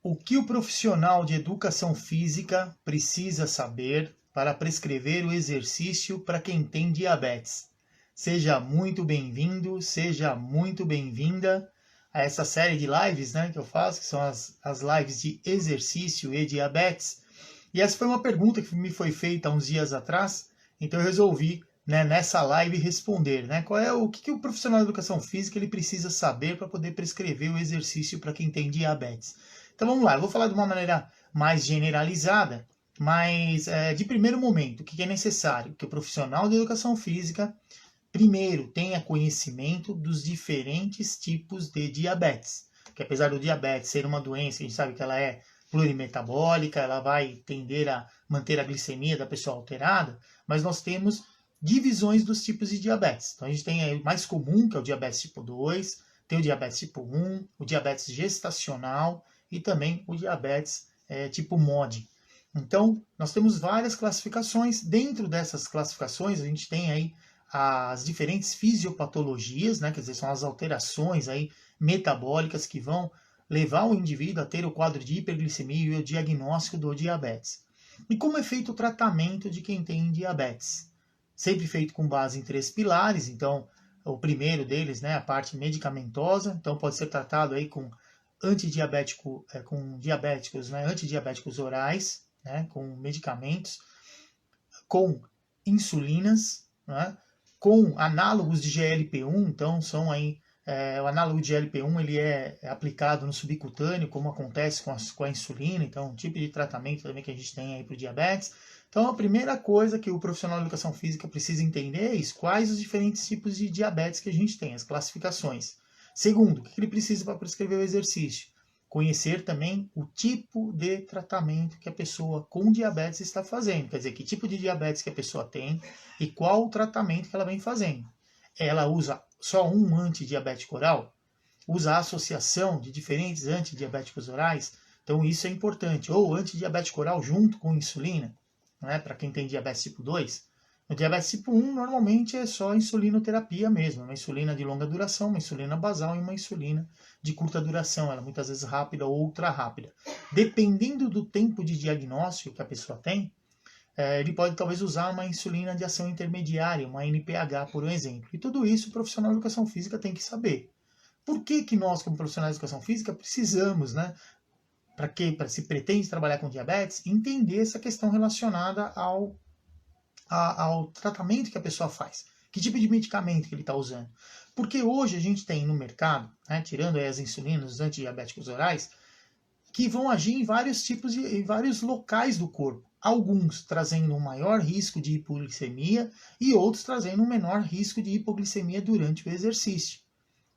O que o profissional de educação física precisa saber para prescrever o exercício para quem tem diabetes? Seja muito bem-vindo, seja muito bem-vinda a essa série de lives, né, que eu faço, que são as lives de exercício e diabetes. E essa foi uma pergunta que me foi feita há uns dias atrás, então eu resolvi, né, nessa live responder, né, o que o profissional de educação física ele precisa saber para poder prescrever o exercício para quem tem diabetes. Então vamos lá, eu vou falar de uma maneira mais generalizada, mas de primeiro momento, o que é necessário? Que o profissional de educação física, primeiro, tenha conhecimento dos diferentes tipos de diabetes. Que apesar do diabetes ser uma doença, a gente sabe que ela é plurimetabólica, ela vai tender a manter a glicemia da pessoa alterada, mas nós temos divisões dos tipos de diabetes. Então a gente tem aí o mais comum, que é o diabetes tipo 2, tem o diabetes tipo 1, o diabetes gestacional e também o diabetes tipo MOD. Então, nós temos várias classificações. Dentro dessas classificações, a gente tem aí as diferentes fisiopatologias, né? Quer dizer, são as alterações aí metabólicas que vão levar o indivíduo a ter o quadro de hiperglicemia e o diagnóstico do diabetes. E como é feito o tratamento de quem tem diabetes? Sempre feito com base em 3 pilares. Então, o primeiro deles, né, a parte medicamentosa, então pode ser tratado aí com diabéticos, né, antidiabéticos orais, né, com medicamentos, com insulinas, né, com análogos de GLP-1, então são aí o análogo de GLP-1 ele é aplicado no subcutâneo, como acontece com a insulina, então um tipo de tratamento também que a gente tem aí para o diabetes. Então a primeira coisa que o profissional de educação física precisa entender é isso, quais os diferentes tipos de diabetes que a gente tem, as classificações. Segundo, o que ele precisa para prescrever o exercício? Conhecer também o tipo de tratamento que a pessoa com diabetes está fazendo, quer dizer, que tipo de diabetes que a pessoa tem e qual o tratamento que ela vem fazendo. Ela usa só um antidiabético oral? Usa a associação de diferentes antidiabéticos orais? Então isso é importante. Ou antidiabético oral junto com insulina, né, para quem tem diabetes tipo 2. No diabetes tipo 1, normalmente é só insulinoterapia mesmo, uma insulina de longa duração, uma insulina basal e uma insulina de curta duração, ela muitas vezes rápida ou ultra rápida. Dependendo do tempo de diagnóstico que a pessoa tem, ele pode talvez usar uma insulina de ação intermediária, uma NPH, por um exemplo. E tudo isso o profissional de educação física tem que saber. Por que nós, como profissionais de educação física, precisamos, né, para se pretende trabalhar com diabetes, entender essa questão relacionada ao tratamento que a pessoa faz. Que tipo de medicamento que ele está usando. Porque hoje a gente tem no mercado, né, tirando aí as insulinas, os antidiabéticos orais, que vão agir em em vários locais do corpo. Alguns trazendo um maior risco de hipoglicemia e outros trazendo um menor risco de hipoglicemia durante o exercício.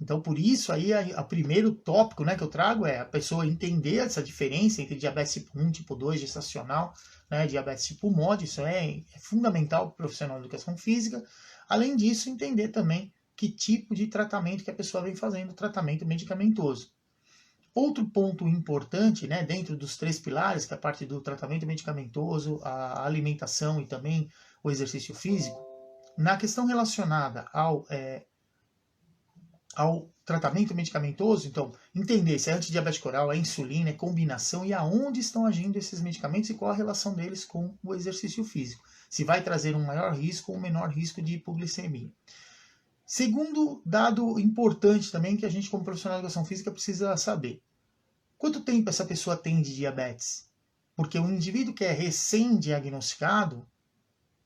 Então, por isso, aí, a primeiro tópico, né, que eu trago é a pessoa entender essa diferença entre diabetes tipo 1, tipo 2, gestacional, né, diabetes tipo MOD, isso é fundamental para o profissional de educação física. Além disso, entender também que tipo de tratamento que a pessoa vem fazendo, tratamento medicamentoso. Outro ponto importante, né, dentro dos 3 pilares, que é a parte do tratamento medicamentoso, a alimentação e também o exercício físico, na questão relacionada ao tratamento medicamentoso, então, entender se é antidiabético oral, é insulina, é combinação e aonde estão agindo esses medicamentos e qual a relação deles com o exercício físico. Se vai trazer um maior risco ou um menor risco de hipoglicemia. Segundo dado importante também que a gente, como profissional de educação física, precisa saber. Quanto tempo essa pessoa tem de diabetes? Porque o indivíduo que é recém-diagnosticado,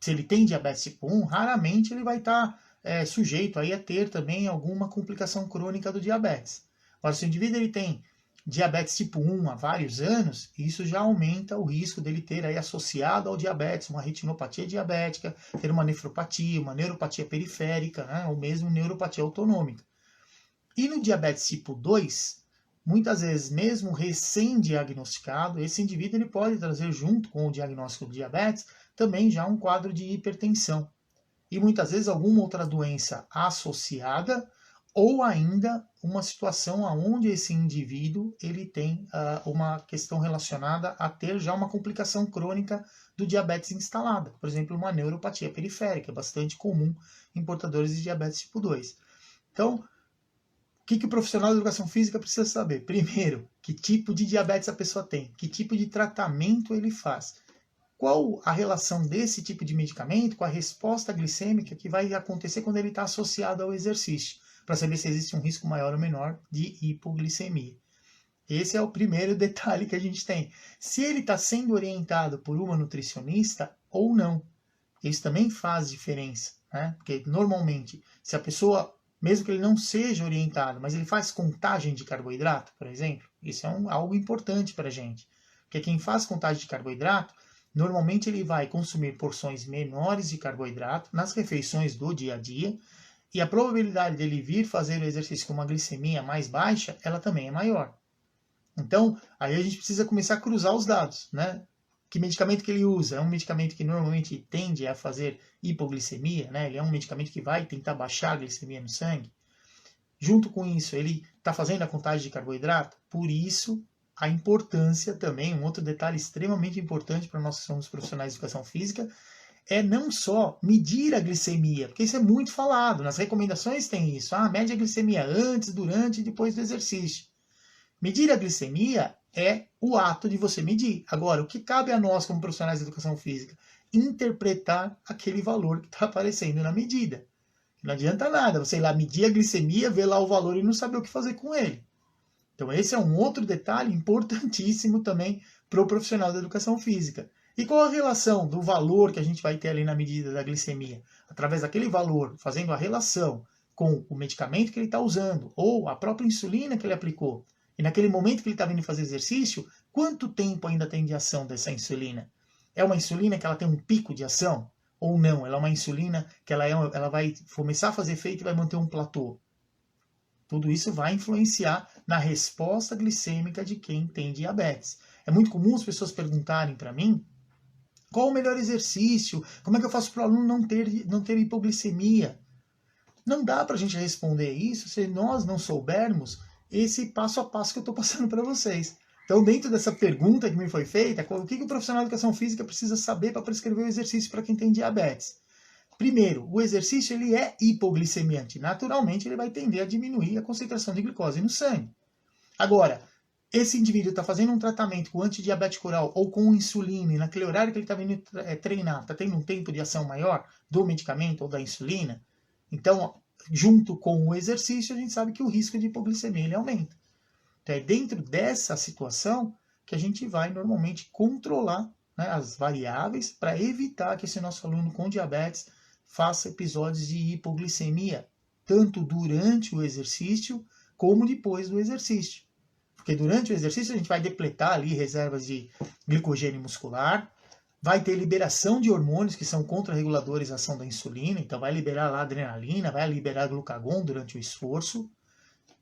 se ele tem diabetes tipo 1, raramente ele vai estar sujeito aí a ter também alguma complicação crônica do diabetes. Agora, se o indivíduo ele tem diabetes tipo 1 há vários anos, isso já aumenta o risco dele ter aí associado ao diabetes uma retinopatia diabética, ter uma nefropatia, uma neuropatia periférica, né, ou mesmo neuropatia autonômica. E no diabetes tipo 2, muitas vezes, mesmo recém-diagnosticado, esse indivíduo ele pode trazer junto com o diagnóstico do diabetes também já um quadro de hipertensão. E muitas vezes alguma outra doença associada ou ainda uma situação onde esse indivíduo ele tem uma questão relacionada a ter já uma complicação crônica do diabetes instalada. Por exemplo, uma neuropatia periférica, bastante comum em portadores de diabetes tipo 2. Então, que o profissional da educação física precisa saber? Primeiro, que tipo de diabetes a pessoa tem, que tipo de tratamento ele faz, qual a relação desse tipo de medicamento com a resposta glicêmica que vai acontecer quando ele está associado ao exercício, para saber se existe um risco maior ou menor de hipoglicemia. Esse é o primeiro detalhe que a gente tem. Se ele está sendo orientado por uma nutricionista ou não. Isso também faz diferença, né? Porque normalmente, se a pessoa, mesmo que ele não seja orientado, mas ele faz contagem de carboidrato, por exemplo, isso é algo importante para a gente. Porque quem faz contagem de carboidrato, normalmente ele vai consumir porções menores de carboidrato nas refeições do dia a dia, e a probabilidade dele vir fazer o exercício com uma glicemia mais baixa, ela também é maior. Então, aí a gente precisa começar a cruzar os dados, né? Que medicamento que ele usa? É um medicamento que normalmente tende a fazer hipoglicemia, né? Ele é um medicamento que vai tentar baixar a glicemia no sangue. Junto com isso, ele está fazendo a contagem de carboidrato. Por isso, a importância também, um outro detalhe extremamente importante para nós que somos profissionais de educação física, é não só medir a glicemia, porque isso é muito falado, nas recomendações tem isso, mede a glicemia antes, durante e depois do exercício. Medir a glicemia é o ato de você medir. Agora, o que cabe a nós como profissionais de educação física? Interpretar aquele valor que está aparecendo na medida. Não adianta nada você ir lá medir a glicemia, ver lá o valor e não saber o que fazer com ele. Então esse é um outro detalhe importantíssimo também para o profissional da educação física. E qual a relação do valor que a gente vai ter ali na medida da glicemia? Através daquele valor, fazendo a relação com o medicamento que ele está usando, ou a própria insulina que ele aplicou. E naquele momento que ele está vindo fazer exercício, quanto tempo ainda tem de ação dessa insulina? É uma insulina que ela tem um pico de ação? Ou não? Ela é uma insulina que ela vai começar a fazer efeito e vai manter um platô. Tudo isso vai influenciar na resposta glicêmica de quem tem diabetes. É muito comum as pessoas perguntarem para mim qual o melhor exercício, como é que eu faço para o aluno não ter hipoglicemia. Não dá para a gente responder isso se nós não soubermos esse passo a passo que eu estou passando para vocês. Então, dentro dessa pergunta que me foi feita, o que o profissional de educação física precisa saber para prescrever o exercício para quem tem diabetes? Primeiro, o exercício ele é hipoglicemiante. Naturalmente, ele vai tender a diminuir a concentração de glicose no sangue. Agora, esse indivíduo está fazendo um tratamento com antidiabético oral ou com insulina, e naquele horário que ele está vindo treinar, está tendo um tempo de ação maior do medicamento ou da insulina, então, junto com o exercício, a gente sabe que o risco de hipoglicemia ele aumenta. Então, é dentro dessa situação que a gente vai normalmente controlar, né, as variáveis para evitar que esse nosso aluno com diabetes faça episódios de hipoglicemia, tanto durante o exercício como depois do exercício. Porque durante o exercício a gente vai depletar ali reservas de glicogênio muscular, vai ter liberação de hormônios que são contrarreguladores à ação da insulina, então vai liberar lá adrenalina, vai liberar glucagon durante o esforço.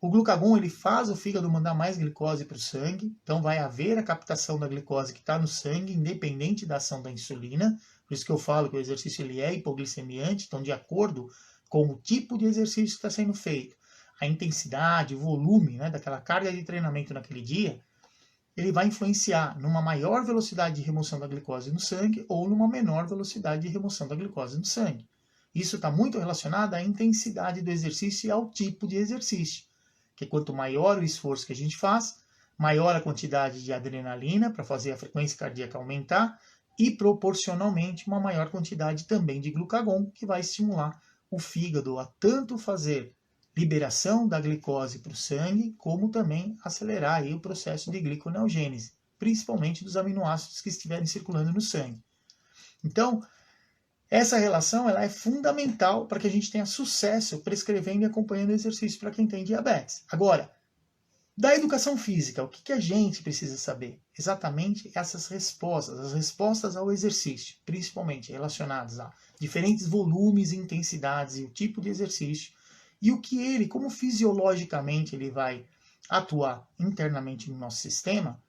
O glucagon ele faz o fígado mandar mais glicose para o sangue, então vai haver a captação da glicose que está no sangue, independente da ação da insulina. Por isso que eu falo que o exercício ele é hipoglicemiante, então de acordo com o tipo de exercício que está sendo feito, a intensidade, o volume, né, daquela carga de treinamento naquele dia, ele vai influenciar numa maior velocidade de remoção da glicose no sangue ou numa menor velocidade de remoção da glicose no sangue. Isso está muito relacionado à intensidade do exercício e ao tipo de exercício. Que quanto maior o esforço que a gente faz, maior a quantidade de adrenalina para fazer a frequência cardíaca aumentar e proporcionalmente uma maior quantidade também de glucagon, que vai estimular o fígado a tanto fazer liberação da glicose para o sangue, como também acelerar aí o processo de gliconeogênese, principalmente dos aminoácidos que estiverem circulando no sangue. Então, essa relação ela é fundamental para que a gente tenha sucesso prescrevendo e acompanhando exercício para quem tem diabetes. Agora, da educação física, o que a gente precisa saber? Exatamente essas respostas, as respostas ao exercício, principalmente relacionadas a diferentes volumes, intensidades e o tipo de exercício, e o que ele, como fisiologicamente ele vai atuar internamente no nosso sistema,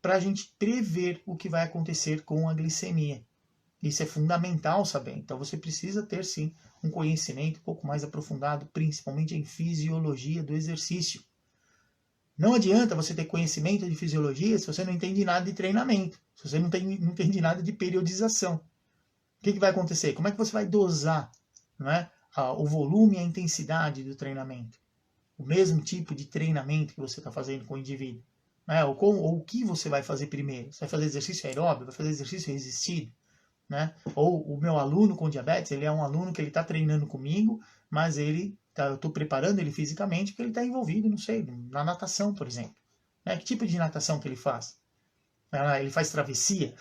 para a gente prever o que vai acontecer com a glicemia. Isso é fundamental saber. Então você precisa ter sim um conhecimento um pouco mais aprofundado, principalmente em fisiologia do exercício. Não adianta você ter conhecimento de fisiologia se você não entende nada de treinamento, se você não entende nada de periodização. O que vai acontecer? Como é que você vai dosar, não é, o volume e a intensidade do treinamento? o mesmo tipo de treinamento que você está fazendo com o indivíduo? Né? Ou o que você vai fazer primeiro? Você vai fazer exercício aeróbio? Vai fazer exercício resistido? Né? Ou o meu aluno com diabetes, ele é um aluno que ele está treinando comigo, mas eu estou preparando ele fisicamente porque ele está envolvido, não sei, na natação, por exemplo. Né? Que tipo de natação que ele faz? Ele faz travessia?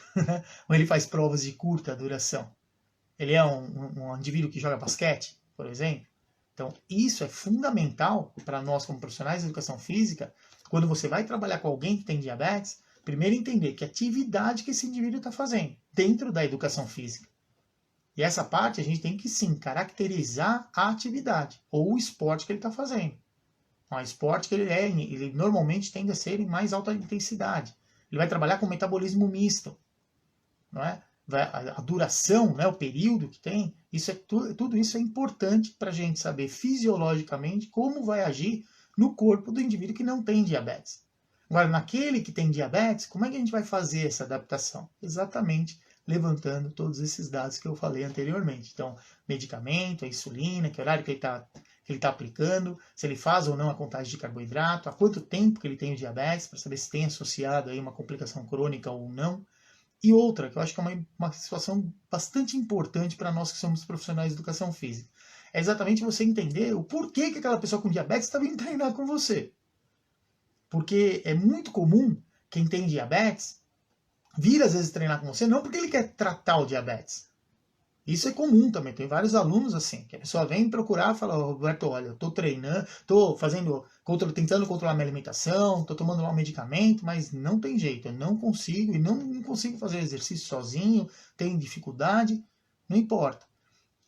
Ou ele faz provas de curta duração? Ele é um indivíduo que joga basquete, por exemplo? Então, isso é fundamental para nós como profissionais de educação física, quando você vai trabalhar com alguém que tem diabetes, primeiro entender que atividade que esse indivíduo está fazendo dentro da educação física. E essa parte a gente tem que sim caracterizar a atividade ou o esporte que ele está fazendo. O esporte que ele normalmente tende a ser em mais alta intensidade. Ele vai trabalhar com metabolismo misto, não é? A duração, né, o período que tem, tudo isso é importante para a gente saber fisiologicamente como vai agir no corpo do indivíduo que não tem diabetes. Agora, naquele que tem diabetes, como é que a gente vai fazer essa adaptação? Exatamente levantando todos esses dados que eu falei anteriormente. Então, medicamento, a insulina, que horário que ele está aplicando, se ele faz ou não a contagem de carboidrato, há quanto tempo que ele tem o diabetes, para saber se tem associado aí uma complicação crônica ou não. E outra, que eu acho que é uma situação bastante importante para nós que somos profissionais de educação física, é exatamente você entender o porquê que aquela pessoa com diabetes está vindo treinar com você. Porque é muito comum quem tem diabetes vir às vezes treinar com você, não porque ele quer tratar o diabetes. Isso é comum também, tem vários alunos assim, que a pessoa vem procurar e fala, Roberto, olha, eu estou treinando, estou tentando controlar minha alimentação, estou tomando um medicamento, mas não tem jeito, eu não consigo, e não consigo fazer exercício sozinho, tenho dificuldade, não importa.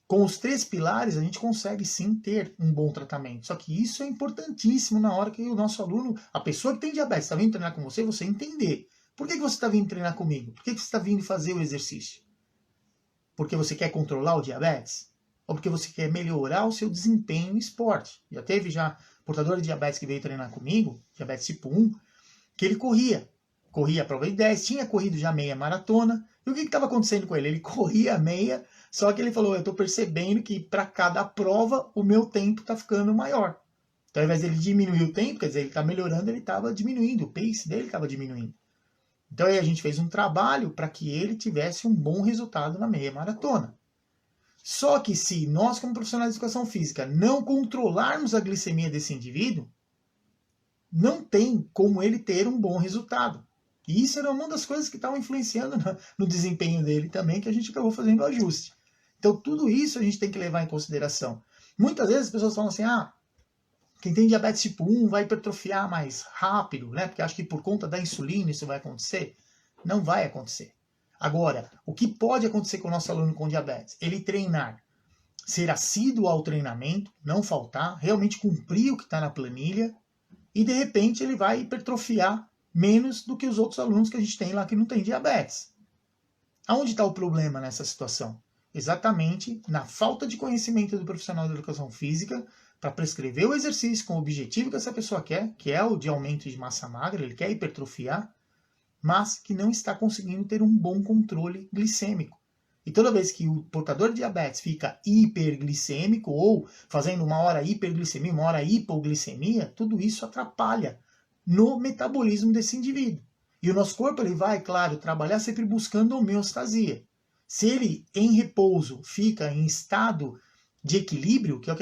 Com os 3 pilares, a gente consegue sim ter um bom tratamento. Só que isso é importantíssimo na hora que o nosso aluno, a pessoa que tem diabetes, está vindo treinar com você, você entender. Por que você está vindo treinar comigo? Por que você está vindo fazer o exercício? Porque você quer controlar o diabetes? Ou porque você quer melhorar o seu desempenho no esporte? Já teve portador de diabetes que veio treinar comigo, diabetes tipo 1, que ele corria a prova de 10, tinha corrido já meia maratona, e o que estava acontecendo com ele? Ele corria meia, só que ele falou, eu estou percebendo que para cada prova o meu tempo está ficando maior. Então, ao invés dele diminuir o tempo, quer dizer, ele está melhorando, ele estava diminuindo, o pace dele estava diminuindo. Então aí a gente fez um trabalho para que ele tivesse um bom resultado na meia maratona. Só que se nós, como profissionais de educação física, não controlarmos a glicemia desse indivíduo, não tem como ele ter um bom resultado. E isso era uma das coisas que estavam influenciando no desempenho dele também, que a gente acabou fazendo o ajuste. Então tudo isso a gente tem que levar em consideração. Muitas vezes as pessoas falam assim, quem tem diabetes tipo 1 vai hipertrofiar mais rápido, né? Porque acho que por conta da insulina isso vai acontecer. Não vai acontecer. Agora, o que pode acontecer com o nosso aluno com diabetes? Ele treinar, ser assíduo ao treinamento, não faltar, realmente cumprir o que está na planilha, e de repente ele vai hipertrofiar menos do que os outros alunos que a gente tem lá que não tem diabetes. Aonde está o problema nessa situação? Exatamente na falta de conhecimento do profissional de educação física para prescrever o exercício com o objetivo que essa pessoa quer, que é o de aumento de massa magra, ele quer hipertrofiar, mas que não está conseguindo ter um bom controle glicêmico. E toda vez que o portador de diabetes fica hiperglicêmico ou fazendo uma hora hiperglicemia, uma hora hipoglicemia, tudo isso atrapalha no metabolismo desse indivíduo. E o nosso corpo ele vai, claro, trabalhar sempre buscando homeostasia. Se ele, em repouso, fica em estado de equilíbrio, que é o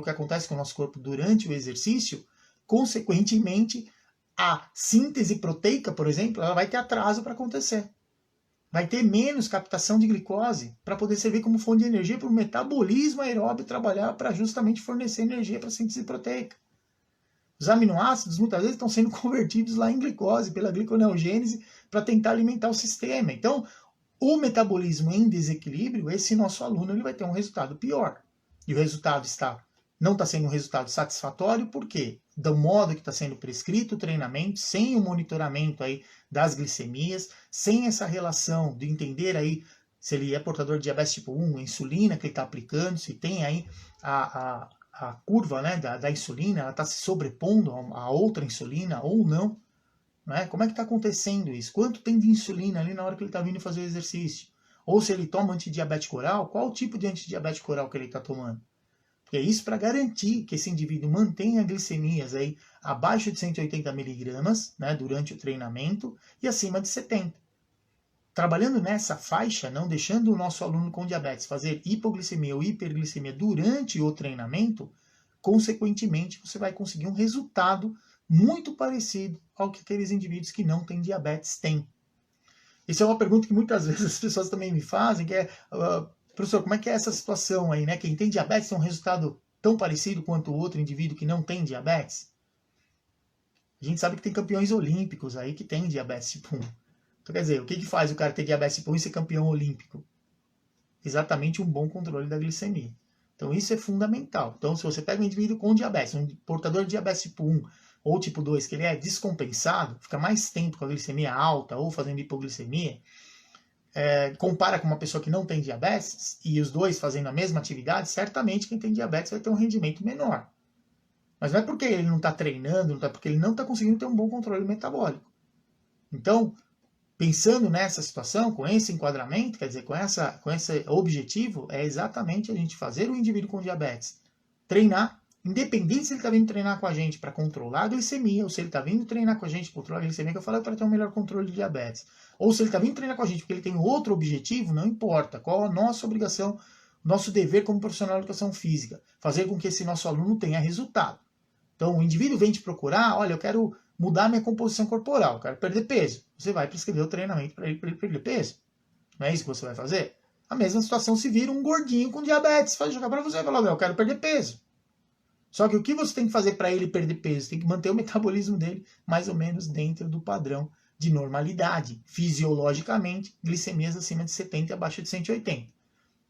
que acontece com o nosso corpo durante o exercício, consequentemente, a síntese proteica, por exemplo, ela vai ter atraso para acontecer. Vai ter menos captação de glicose para poder servir como fonte de energia para o metabolismo aeróbio trabalhar para justamente fornecer energia para a síntese proteica. Os aminoácidos muitas vezes estão sendo convertidos lá em glicose pela gliconeogênese para tentar alimentar o sistema. Então, o metabolismo em desequilíbrio, esse nosso aluno ele vai ter um resultado pior. E o resultado não está sendo um resultado satisfatório, por quê? Do modo que está sendo prescrito o treinamento, sem o monitoramento aí das glicemias, sem essa relação de entender aí se ele é portador de diabetes tipo 1, a insulina que ele está aplicando, se tem aí a curva, né, da insulina, ela está se sobrepondo a outra insulina ou não. Né? Como é que está acontecendo isso? Quanto tem de insulina ali na hora que ele está vindo fazer o exercício? Ou se ele toma antidiabético oral, qual o tipo de antidiabético oral que ele está tomando? E é isso para garantir que esse indivíduo mantenha glicemias aí abaixo de 180 miligramas, né, durante o treinamento e acima de 70. Trabalhando nessa faixa, não deixando o nosso aluno com diabetes fazer hipoglicemia ou hiperglicemia durante o treinamento, consequentemente você vai conseguir um resultado muito parecido ao que aqueles indivíduos que não têm diabetes têm. Isso é uma pergunta que muitas vezes as pessoas também me fazem, que é, professor, como é que é essa situação aí, né? Quem tem diabetes tem um resultado tão parecido quanto o outro indivíduo que não tem diabetes? A gente sabe que tem campeões olímpicos aí que têm diabetes tipo 1. Então, quer dizer, o que faz o cara ter diabetes tipo 1 e ser campeão olímpico? Exatamente um bom controle da glicemia. Então, isso é fundamental. Então, se você pega um indivíduo com diabetes, um portador de diabetes tipo 1 ou tipo 2, que ele é descompensado, fica mais tempo com a glicemia alta ou fazendo hipoglicemia, compara com uma pessoa que não tem diabetes, e os dois fazendo a mesma atividade, certamente quem tem diabetes vai ter um rendimento menor. Mas não é porque ele não está treinando, não é porque ele não está conseguindo ter um bom controle metabólico. Então, pensando nessa situação, com esse enquadramento, quer dizer, com esse objetivo, é exatamente a gente fazer o indivíduo com diabetes treinar, independente se ele está vindo treinar com a gente para controlar a glicemia, ou se ele está vindo treinar com a gente para controlar a glicemia, que eu falei para ter um melhor controle de diabetes, ou se ele está vindo treinar com a gente porque ele tem outro objetivo, não importa. Qual a nossa obrigação, nosso dever como profissional de educação física? Fazer com que esse nosso aluno tenha resultado. Então, o indivíduo vem te procurar, olha, eu quero mudar minha composição corporal, eu quero perder peso. Você vai prescrever o treinamento para ele perder peso. Não é isso que você vai fazer? A mesma situação se vira um gordinho com diabetes. Vai jogar para você e falar, eu quero perder peso. Só que o que você tem que fazer para ele perder peso? Tem que manter o metabolismo dele mais ou menos dentro do padrão de normalidade. Fisiologicamente, glicemias acima de 70 e abaixo de 180.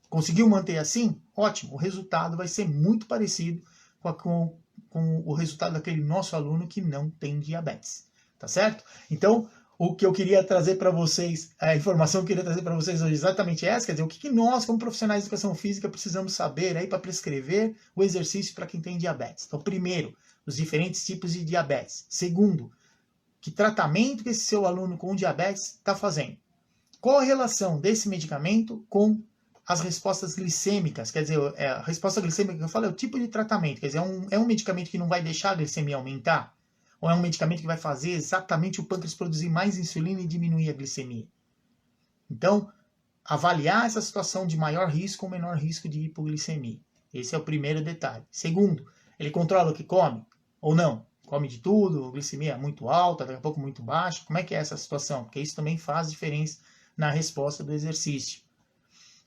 Conseguiu manter assim? Ótimo. O resultado vai ser muito parecido com o resultado daquele nosso aluno que não tem diabetes. Tá certo? Então, o que eu queria trazer para vocês, a informação que eu queria trazer para vocês hoje é exatamente essa, quer dizer, o que nós, como profissionais de educação física, precisamos saber aí para prescrever o exercício para quem tem diabetes. Então, primeiro, os diferentes tipos de diabetes. Segundo, que tratamento que esse seu aluno com diabetes está fazendo. Qual a relação desse medicamento com as respostas glicêmicas? Quer dizer, a resposta glicêmica que eu falo é o tipo de tratamento. Quer dizer, é um medicamento que não vai deixar a glicemia aumentar? Ou é um medicamento que vai fazer exatamente o pâncreas produzir mais insulina e diminuir a glicemia? Então, avaliar essa situação de maior risco ou menor risco de hipoglicemia. Esse é o primeiro detalhe. Segundo, ele controla o que come ou não? Come de tudo, a glicemia é muito alta, daqui a pouco muito baixa. Como é que é essa situação? Porque isso também faz diferença na resposta do exercício.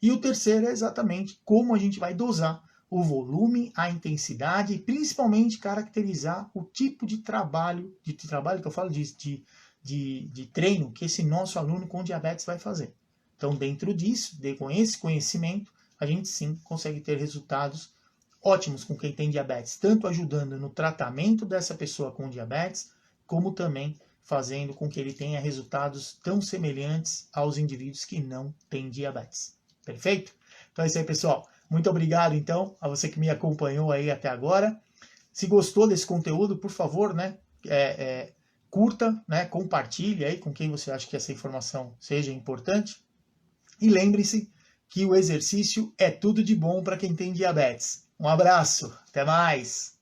E o terceiro é exatamente como a gente vai dosar o volume, a intensidade e principalmente caracterizar o tipo de trabalho que eu falo de treino que esse nosso aluno com diabetes vai fazer. Então, dentro disso, com esse conhecimento, a gente sim consegue ter resultados ótimos com quem tem diabetes, tanto ajudando no tratamento dessa pessoa com diabetes, como também fazendo com que ele tenha resultados tão semelhantes aos indivíduos que não têm diabetes. Perfeito? Então é isso aí, pessoal. Muito obrigado, então, a você que me acompanhou aí até agora. Se gostou desse conteúdo, por favor, né, curta, né, compartilhe aí com quem você acha que essa informação seja importante. E lembre-se que o exercício é tudo de bom para quem tem diabetes. Um abraço, até mais!